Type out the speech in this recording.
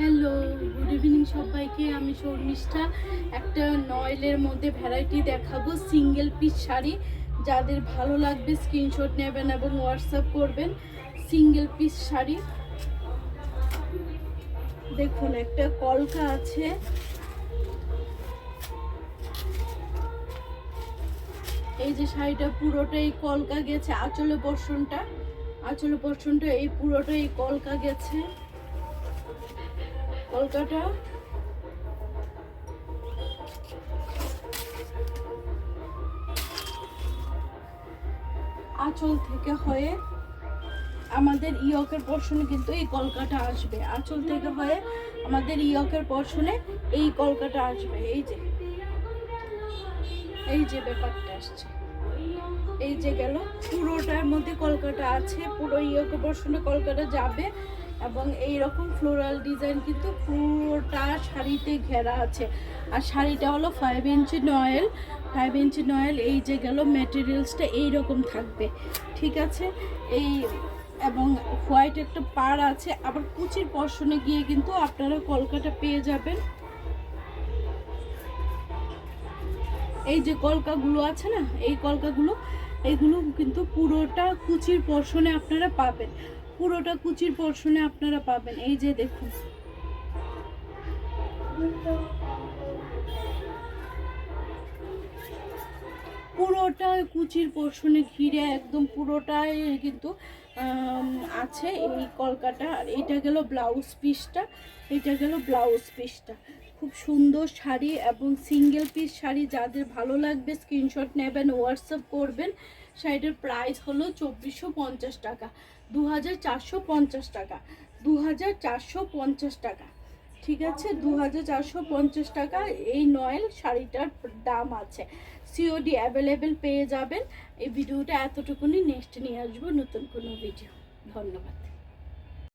Hello, good evening সবাইকে। আমি শর্মিষ্ঠা। একটা নয়েলের মধ্যে ভ্যারাইটি দেখাবো, সিঙ্গেল পিস শাড়ি। যাদের ভালো লাগবে স্ক্রিনশট নেবেন এবং হোয়াটসঅ্যাপ করবেন। সিঙ্গেল পিস শাড়ি দেখুন, একটা কলকা আছে, এই যে শাড়িটা পুরোটাই কলকা গেছে। আঁচলে পোর্শনটা এই পুরোটাই কলকা গেছে। কলকাটা আঁচল থেকে হয়ে আমাদের ইয়কের পোর্শনে কিন্তু এই কলকাটা আসবে। আঁচল থেকে হয়ে আমাদের ইয়কের পোর্শনে এই কলকাটা আসবে। এই যে ব্যাপারটা আসছে, এই যে গেল, পুরোটার মধ্যে কলকাটা আছে, পুরো ইয়কের পোর্শনে কলকাটা যাবে। এবং এই রকম ফ্লোরাল ডিজাইন কিন্তু পুরোটা শাড়িতে ঘেরা আছে। আর শাড়িটা হলো 5 ইঞ্চি নয়েল। এই যে গেল, ম্যাটেরিয়ালসটা এইরকম থাকবে, ঠিক আছে। এই এবং হোয়াইট একটা পাড় আছে। আবার কুচির পশনে গিয়ে কিন্তু আপনারা কলকাটা পেয়ে যাবেন। এই যে কলকাগুলো আছে না, এই কলকাগুলো, এইগুলো কিন্তু পুরোটা কুচির পশনে আপনারা পাবেন। এই যে দেখুন, পুরোটা কুচির পোর্শনে ঘিরে একদম পুরোটাই কিন্তু আছে এই কলকাটা। আর এটা গেল ব্লাউজ পিসটা। খুব সুন্দর শাড়ি এবং সিঙ্গেল পিস শাড়ি। যাদের ভালো লাগবে স্ক্রিনশট নেবেন, হোয়াটসঅ্যাপ করবেন। শাড়িটার প্রাইস হলো 2450 টাকা, 2450 টাকা, 2450 টাকা, ঠিক আছে। 2450 টাকা এই নয়েল শাড়িটার দাম আছে। সিওডি অ্যাভেলেবেল পেয়ে যাবেন। এই ভিডিওটা এতটুকুনি, নেক্সট নিয়ে আসবো নতুন কোনো ভিডিও। ধন্যবাদ।